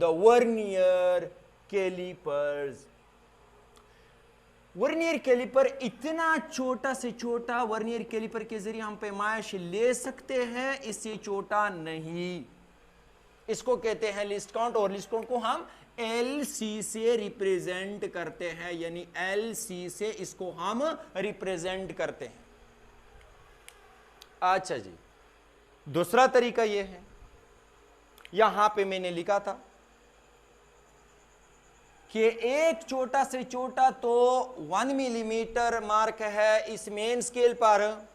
The vernier callipers. Vernier calliper इतना छोटा से छोटा वर्नियर कैलिपर के जरिए हम पैमाइश ले सकते हैं, इससे छोटा नहीं। इसको कहते हैं लिस्ट काउंट, और लिस्ट काउंट को हम LC से रिप्रेजेंट करते हैं, यानी LC से इसको हम रिप्रेजेंट करते हैं। अच्छा जी, दूसरा तरीका यह है, यहां पे मैंने लिखा था कि एक छोटा से छोटा तो 1 मिलीमीटर मार्क है इस मेन स्केल पर,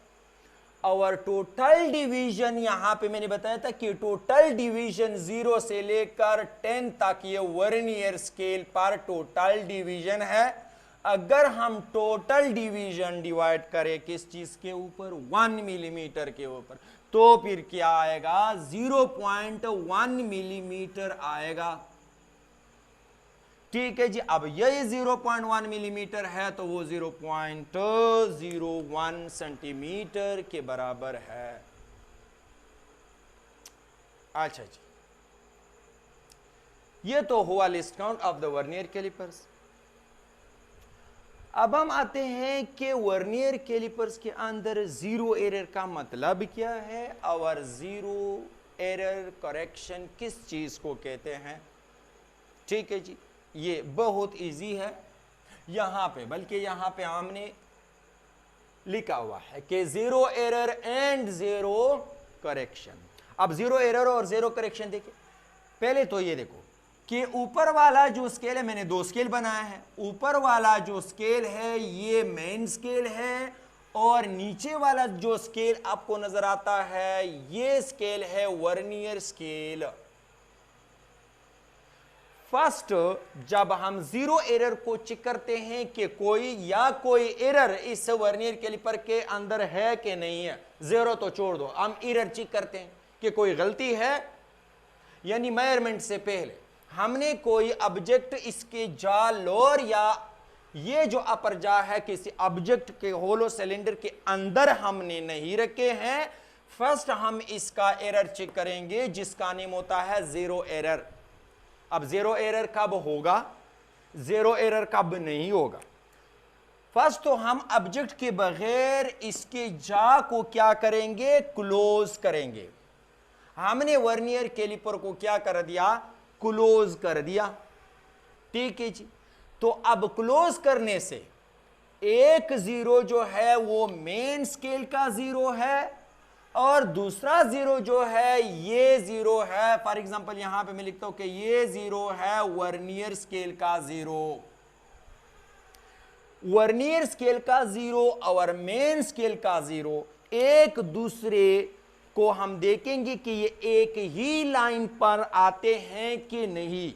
और टोटल डिवीजन यहां पे मैंने बताया था कि टोटल डिवीजन 0 से लेकर 10 तक ये वर्नियर स्केल पर टोटल डिवीजन है। अगर हम टोटल डिवीजन डिवाइड करें किस चीज के ऊपर, 1 मिलीमीटर के ऊपर, तो फिर क्या आएगा, 0.1 मिलीमीटर आएगा। ठीक है जी, अब यही 0.1 मिलीमीटर है तो वो 0.01 सेंटीमीटर के बराबर है। अच्छा जी, ये तो हुआ least count of the vernier callipers. अब हम आते हैं कि वर्नियर कैलिपर्स के अंदर जीरो एरर का मतलब क्या है, और जीरो एरर करेक्शन किस चीज को कहते हैं। ठीक है जी, ये बहुत इजी है यहां पे, बल्कि यहां पे हमने लिखा हुआ है कि zero error and zero correction. अब जीरो एरर और जीरो करेक्शन देखिए, पहले तो ये देखो कि ऊपर वाला जो स्केल है, मैंने दो स्केल बनाया है। ऊपर वाला जो स्केल है ये मेन स्केल है, और नीचे वाला जो स्केल आपको नजर आता है ये स्केल है वर्नियर स्केल। फर्स्ट, जब हम जीरो एरर को चेक करते हैं कि कोई एरर इस वर्नियर कैलिपर के अंदर है कि नहीं है, जीरो तो छोड़ दो, हम एरर चेक करते हैं कि कोई गलती है, यानी मेजरमेंट से पहले हमने कोई ऑब्जेक्ट इसके जा लोअर या ये जो अपर जा है किसी ऑब्जेक्ट के होलो सिलेंडर के अंदर हमने नहीं रखे हैं। फर्स्ट हम इसका एरर चेक करेंगे जिसका नेम होता है जीरो एरर। अब जीरो एरर कब होगा, जीरो एरर कब नहीं होगा। फर्स्ट तो हम ऑब्जेक्ट के बगैर इसके जा को क्या करेंगे, क्लोज करेंगे। हमने वर्नियर कैलिपर को क्या कर दिया, क्लोज कर दिया। ठीक है जी, तो अब क्लोज करने से एक जीरो जो है वो मेन स्केल का जीरो है, और दूसरा जीरो जो है ये जीरो है। फॉर एग्जांपल यहां पे मैं लिखता हूं कि ये जीरो है वर्नियर स्केल का जीरो। वर्नियर स्केल का जीरो और मेन स्केल का जीरो एक दूसरे को हम देखेंगे कि ये एक ही लाइन पर आते हैं कि नहीं।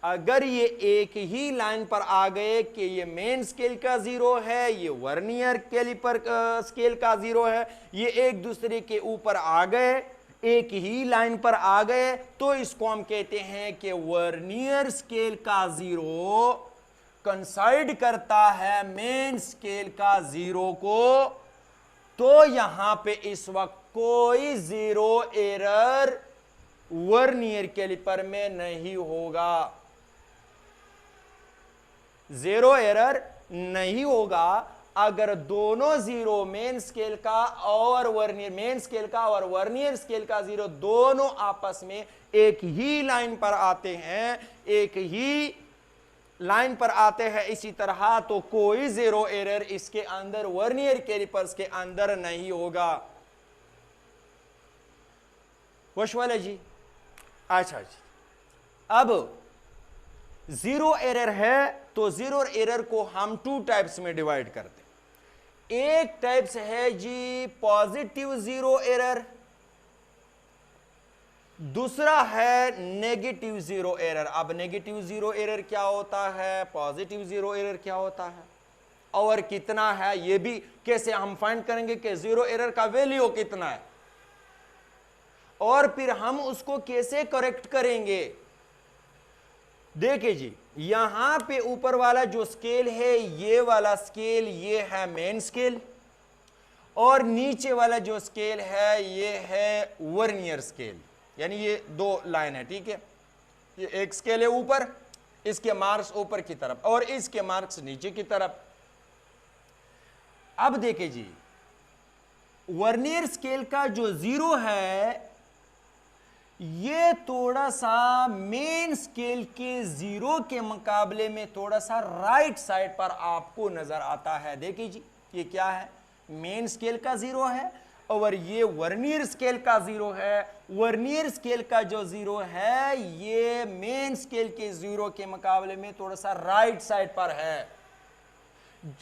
अगर ये एक ही लाइन पर आ गए कि ये मेन स्केल का जीरो है, ये वर्नियर कैलिपर स्केल का जीरो है, ये एक दूसरे के ऊपर आ गए, एक ही लाइन पर आ गए, तो इसको हम कहते हैं कि वर्नियर स्केल का जीरो कंसाइड करता है मेन स्केल का जीरो को। तो यहां पे इस वक्त कोई जीरो एरर वर्नियर कैलिपर में नहीं होगा, जीरो एरर नहीं होगा अगर दोनों जीरो मेन स्केल का और मेन स्केल का और वर्नियर स्केल का जीरो दोनों आपस में एक ही लाइन पर आते हैं, एक ही लाइन पर आते हैं इसी तरह, तो कोई जीरो एरर इसके अंदर वर्नियर कैलिपर्स के अंदर नहीं होगा। वशवाला जी, अच्छा जी, अब जीरो एरर है तो जीरो एरर को हम टू टाइप्स में डिवाइड करते हैं। एक टाइप्स है जी पॉजिटिव जीरो एरर, दूसरा है नेगेटिव जीरो एरर। अब नेगेटिव जीरो एरर क्या होता है, पॉजिटिव जीरो एरर क्या होता है, और कितना है, ये भी कैसे हम फाइंड करेंगे कि जीरो एरर का वैल्यू कितना है, और फिर हम उसको कैसे करेक्ट करेंगे। देखिए जी, यहां पे ऊपर वाला जो स्केल है ये वाला स्केल ये है मेन स्केल, और नीचे वाला जो स्केल है ये है वर्नियर स्केल। यानी ये दो लाइन है, ठीक है। ये एक स्केल है ऊपर, इसके मार्क्स ऊपर की तरफ और इसके मार्क्स नीचे की तरफ। अब देखिए जी, वर्नियर स्केल का जो 0 है ये थोड़ा सा मेन स्केल के 0 के मुकाबले में थोड़ा सा राइट साइड पर आपको नजर आता है। देखिए जी, ये क्या है, मेन स्केल का 0 है और ये वर्नियर स्केल का 0 है। वर्नियर स्केल का जो 0 है ये मेन स्केल के 0 के मुकाबले में थोड़ा सा राइट साइड पर है।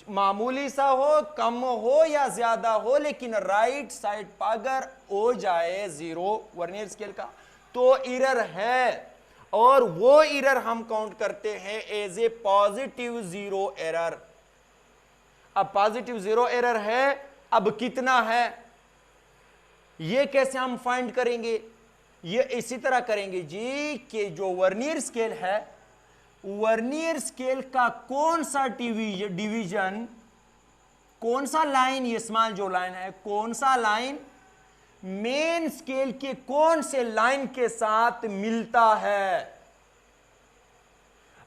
मामूली सा हो, कम हो या ज्यादा हो, लेकिन राइट साइड पर अगर हो जाए 0 वर्नियर स्केल का तो एरर है, और वो एरर हम काउंट करते हैं एज ए पॉजिटिव 0 एरर। अब पॉजिटिव 0 एरर है, अब कितना है ये कैसे हम फाइंड करेंगे? ये इसी तरह करेंगे जी कि जो वर्नियर स्केल है, वर्नियर स्केल का कौन सा डिवीजन, कौन सा लाइन, ये स्मॉल जो लाइन है, कौन सा लाइन मेन स्केल के कौन से लाइन के साथ मिलता है।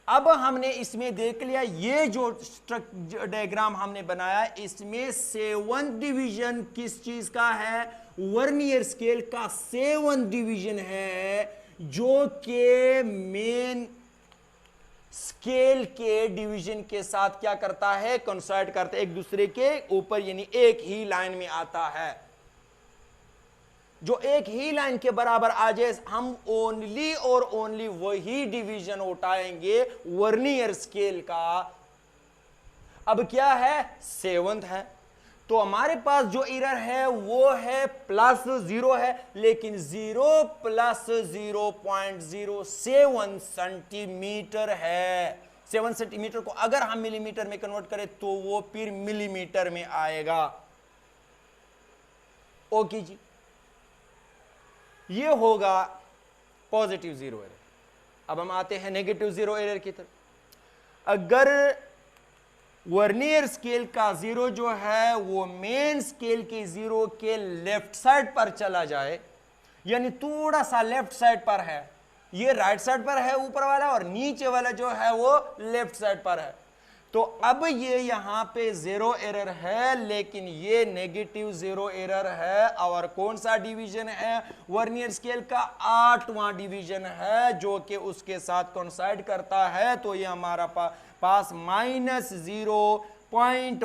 अब हमने इसमें देख लिया, ये जो डायग्राम हमने बनाया इसमें 7th डिवीजन किस चीज का है, वर्नियर स्केल का 7th डिवीजन है, जो के मेन स्केल के डिवीजन के साथ क्या करता है, कोइंसाइड करता है एक दूसरे के ऊपर, यानी एक ही लाइन में आता है। जो एक ही लाइन के बराबर आ जाए, हम ओनली और ओनली वही डिवीजन उठाएंगे वर्नियर स्केल का। अब क्या है, 7th है, तो हमारे पास जो एरर है वो है +0 है, लेकिन 0 + 0.07 सेंटीमीटर है। 7 सेंटीमीटर को अगर हम मिलीमीटर में कन्वर्ट करें तो वो फिर मिलीमीटर में आएगा। ओके जी, ये होगा पॉजिटिव 0 एरर। अब हम आते हैं नेगेटिव 0 एरर की तरफ। अगर वर्नियर स्केल का 0 जो है वो मेन स्केल के 0 के लेफ्ट साइड पर चला जाए, यानी थोड़ा सा लेफ्ट साइड पर है, ये राइट साइड पर है ऊपर वाला, और नीचे वाला जो है वो लेफ्ट साइड पर है, तो अब ये यहां पे 0 एरर है, लेकिन ये नेगेटिव 0 एरर है। और कौन सा डिवीजन है, वर्नियर स्केल का 8वां डिवीजन है, जो कि उसके साथ कोइंसाइड करता है। तो ये हमारा पास -0.1 +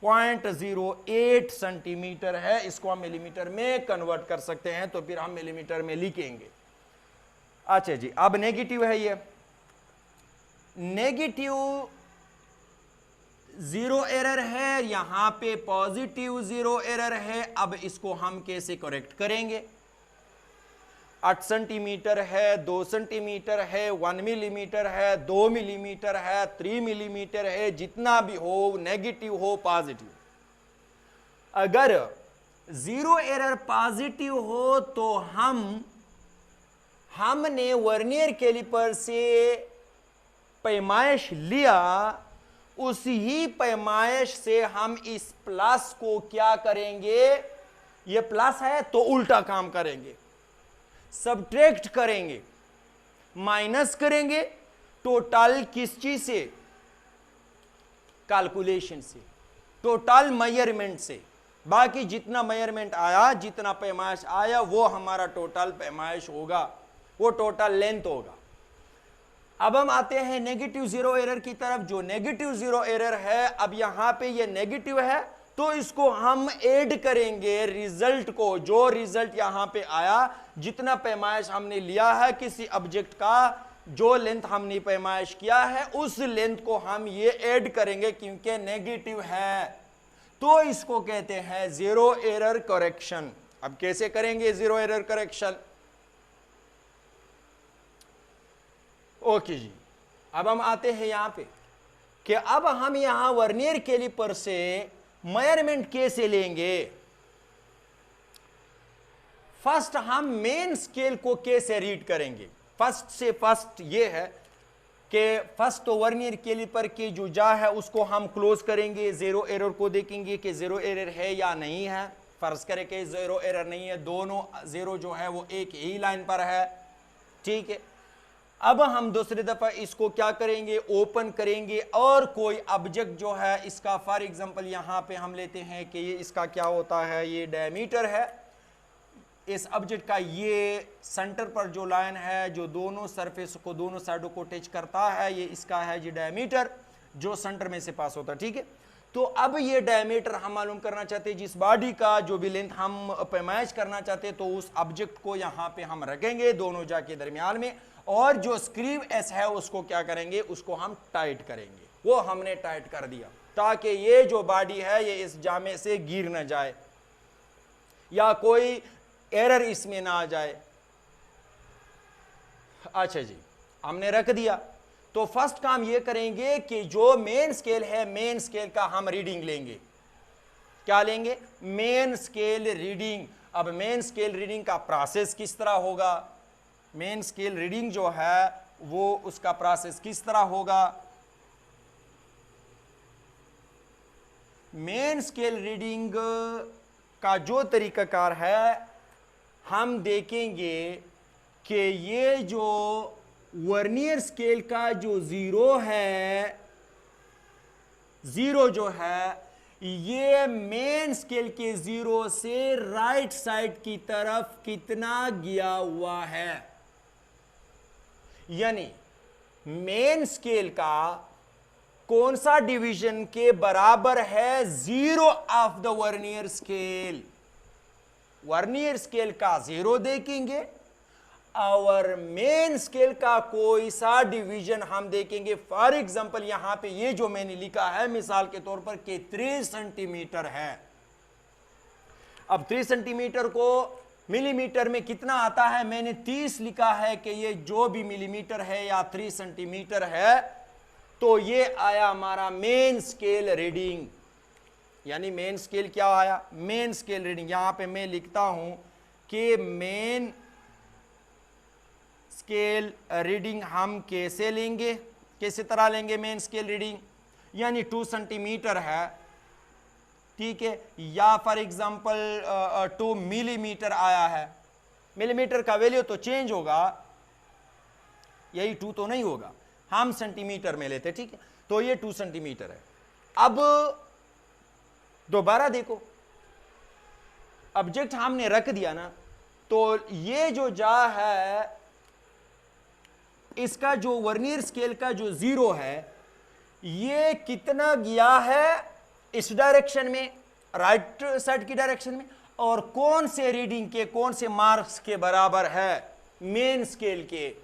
0.08 सेंटीमीटर है। इसको हम मिलीमीटर में कन्वर्ट कर सकते हैं, तो फिर हम मिलीमीटर में लिखेंगे। अच्छा जी, अब नेगेटिव है, ये नेगेटिव 0 एरर है, यहां पे पॉजिटिव 0 एरर है। अब इसको हम कैसे करेक्ट करेंगे? 8 सेंटीमीटर है, 2 सेंटीमीटर है, 1 मिलीमीटर है, 2 मिलीमीटर है, 3 मिलीमीटर है, जितना भी हो, नेगेटिव हो पॉजिटिव। अगर 0 एरर पॉजिटिव हो तो हमने वर्नियर कैलिपर से पैमाइश लिया, उसी पैमाइश से हम इस प्लस को क्या करेंगे, ये प्लस है तो उल्टा काम करेंगे, सबट्रैक्ट करेंगे, माइनस करेंगे। टोटल किस चीज से, कैलकुलेशन से, टोटल मेजरमेंट से। बाकी जितना मेजरमेंट आया, जितना पैमाइश आया, वो हमारा टोटल पैमाइश होगा, वो टोटल लेंथ होगा। अब हम आते हैं नेगेटिव 0 एरर की तरफ। जो नेगेटिव 0 एरर है, अब यहां पे ये नेगेटिव है, तो इसको हम ऐड करेंगे रिजल्ट को। जो रिजल्ट यहां पे आया, जितना पैमाइश हमने लिया है किसी ऑब्जेक्ट का, जो लेंथ हमने पैमाइश किया है, उस लेंथ को हम ये ऐड करेंगे, क्योंकि नेगेटिव है, तो इसको कहते हैं 0 एरर करेक्शन। अब कैसे करेंगे 0 एरर करेक्शन? ओके जी, अब हम आते हैं यहां पे कि अब हम यहां वर्नियर कैलिपर से मेजरमेंट कैसे लेंगे। फर्स्ट हम मेन स्केल को कैसे रीड करेंगे। फर्स्ट ये है कि फर्स्ट तो वर्नियर कैलिपर की जो जा है उसको हम क्लोज करेंगे, 0 एरर को देखेंगे कि 0 एरर है या नहीं है। फर्ज करें कि जीरो एरर नहीं है, दोनों जीरो जो है वो एक ही लाइन पर है, ठीक है। अब हम दूसरी दफा इसको क्या करेंगे, ओपन करेंगे और कोई ऑब्जेक्ट जो है इसका फॉर एग्जांपल यहां पे हम लेते हैं कि ये इसका क्या होता है, ये डायमीटर है। इस ऑब्जेक्ट का ये सेंटर पर जो लाइन है जो दोनों सरफेस को, दोनों साइडों को टच करता है, ये इसका है ये डायमीटर जो सेंटर में से पास होता है, ठीक है। तो अब ये डायमीटर हम मालूम करना चाहते हैं, जिस बॉडी का जो भी लेंथ हम पैमाइश करना चाहते हैं, तो उस ऑब्जेक्ट को यहां पे हम रखेंगे दोनों जा के दरमियान में, और जो स्क्रीव एस है उसको क्या करेंगे, उसको हम टाइट करेंगे। वो हमने टाइट कर दिया ताकि ये जो बॉडी है ये इस जामे से गिर ना जाए या कोई एरर इसमें ना आ जाए। अच्छा जी, हमने रख दिया। तो फर्स्ट काम ये करेंगे कि जो मेन स्केल है, मेन स्केल का हम रीडिंग लेंगे। क्या लेंगे, मेन स्केल रीडिंग। अब मेन स्केल रीडिंग का प्रोसेस किस तरह होगा, मेन स्केल रीडिंग जो है वो उसका प्रोसेस किस तरह होगा। मेन स्केल रीडिंग का जो तरीकाकार है, हम देखेंगे कि ये जो वर्नियर स्केल का जो जीरो है, जीरो जो है ये मेन स्केल के जीरो से राइट साइड की तरफ कितना गया हुआ है, यानी मेन स्केल का कौन सा डिवीजन के बराबर है zero of the vernier scale. Vernier scale का जीरो देखेंगे और मेन स्केल का कोई सा डिवीजन हम देखेंगे। फॉर एग्जांपल यहां पे ये जो मैंने लिखा है मिसाल के तौर पर कि 3 सेंटीमीटर है। अब 3 सेंटीमीटर को मिलीमीटर में कितना आता है, मैंने 30 लिखा है कि ये जो भी मिलीमीटर है या 3 सेंटीमीटर है, तो ये आया हमारा मेन स्केल रीडिंग। यानी मेन स्केल क्या आया, मेन स्केल रीडिंग। यहां पे मैं लिखता हूं कि मेन स्केल रीडिंग हम कैसे लेंगे, कैसे तरह लेंगे मेन स्केल रीडिंग, यानी 2 सेंटीमीटर है, ठीक है, या फॉर एग्जांपल 2 मिलीमीटर आया है। मिलीमीटर का वैल्यू तो चेंज होगा, यही 2 तो नहीं होगा, हम सेंटीमीटर में लेते, ठीक है। तो ये 2 सेंटीमीटर है। अब दोबारा देखो, ऑब्जेक्ट हमने रख दिया ना, तो ये जो जा है इसका जो वर्नियर स्केल का जो जीरो है ये कितना गया है इस डायरेक्शन में, राइट साइड की डायरेक्शन में, और कौन से रीडिंग के, कौन से मार्क्स के बराबर है, मेन स्केल के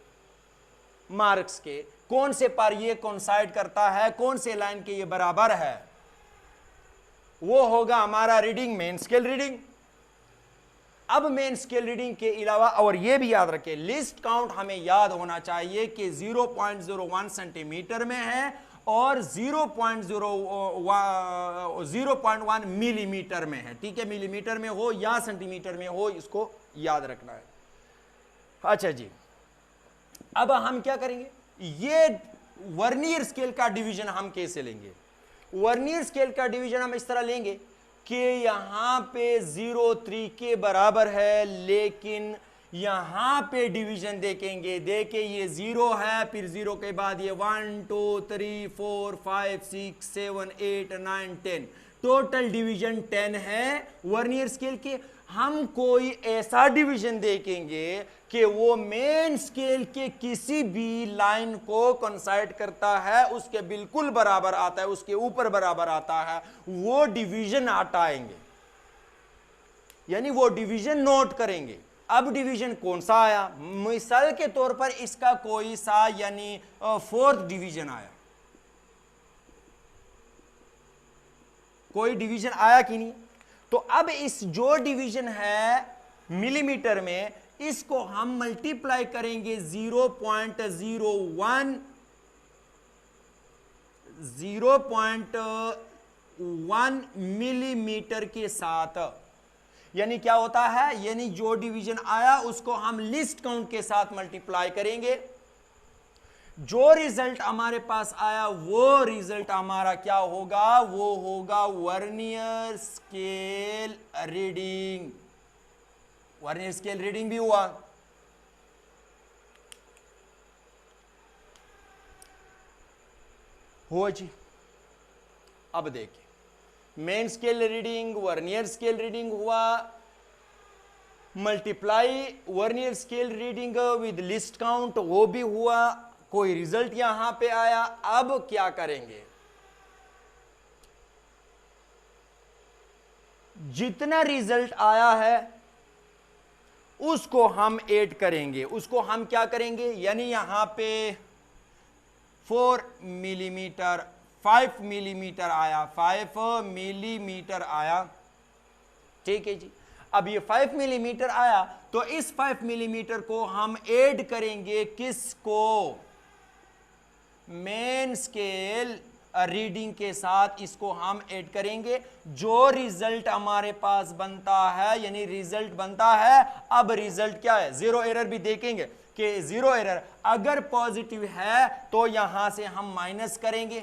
मार्क्स के कौन से पर ये कोइंसाइड करता है, कौन से लाइन के ये बराबर है, वो होगा हमारा रीडिंग मेन स्केल रीडिंग। अब मेन स्केल रीडिंग के अलावा और ये भी याद रखें, लिस्ट काउंट हमें याद होना चाहिए कि 0.01 सेंटीमीटर में है और 0.1 मिलीमीटर में है, ठीक है। मिलीमीटर में हो या सेंटीमीटर में हो, इसको याद रखना है। अच्छा जी, अब हम क्या करेंगे, ये वर्नियर स्केल का डिवीजन हम कैसे लेंगे। वर्नियर स्केल का डिवीजन हम इस तरह लेंगे कि यहां पे 0.3 के बराबर है, लेकिन यहां पे डिवीजन देखेंगे, देखे ये 0 है, फिर 0 के बाद ये 1 2 3 4 5 6 7 8 9 10, टोटल डिवीजन 10 है वर्नियर स्केल के। हम कोई ऐसा डिवीजन देखेंगे कि वो मेन स्केल के किसी भी लाइन को कोइंसाइड करता है, उसके बिल्कुल बराबर आता है, उसके ऊपर बराबर आता है, वो डिवीजन हटाएंगे, यानी वो डिवीजन नोट करेंगे। अब डिवीजन कौन सा आया, मिसाल के तौर पर इसका कोई सा यानी 4th डिवीजन आया, कोई डिवीजन आया कि नहीं। तो अब इस जो डिवीजन है मिलीमीटर में, इसको हम मल्टीप्लाई करेंगे 0.1 मिलीमीटर के साथ। यानी क्या होता है, यानी जो डिवीजन आया उसको हम लिस्ट काउंट के साथ मल्टीप्लाई करेंगे, जो रिजल्ट हमारे पास आया वो रिजल्ट हमारा क्या होगा, वो होगा vernier scale reading. Vernier scale reading भी हुआ। हुआ जी। अब देखिए, main scale reading, vernier scale reading हुआ, multiply vernier scale reading with least count वो भी हुआ, कोई रिजल्ट यहां पे आया। अब क्या करेंगे, जितना रिजल्ट आया है उसको हम ऐड करेंगे, उसको हम क्या करेंगे, यानी यहां पे 4 मिलीमीटर 5 मिलीमीटर आया, 5 मिलीमीटर आया, ठीक है जी। अब ये 5 मिलीमीटर आया तो इस 5 मिलीमीटर को हम ऐड करेंगे किसको, मेन स्केल रीडिंग के साथ इसको हम ऐड करेंगे। जो रिजल्ट हमारे पास बनता है, यानी रिजल्ट बनता है, अब रिजल्ट क्या है, जीरो एरर भी देखेंगे कि जीरो एरर अगर पॉजिटिव है तो यहां से हम माइनस करेंगे,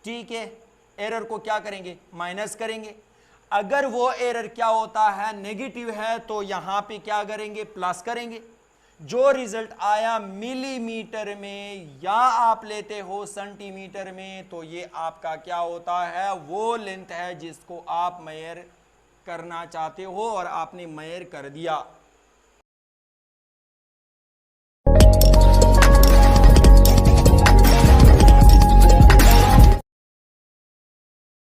ठीक है, एरर को क्या करेंगे, माइनस करेंगे। अगर वो एरर क्या होता है, नेगेटिव है, तो यहां पे क्या करेंगे, प्लस करेंगे। जो रिजल्ट आया मिलीमीटर में या आप लेते हो सेंटीमीटर में, तो ये आपका क्या होता है, वो लेंथ है जिसको आप मेजर करना चाहते हो और आपने मेजर कर दिया।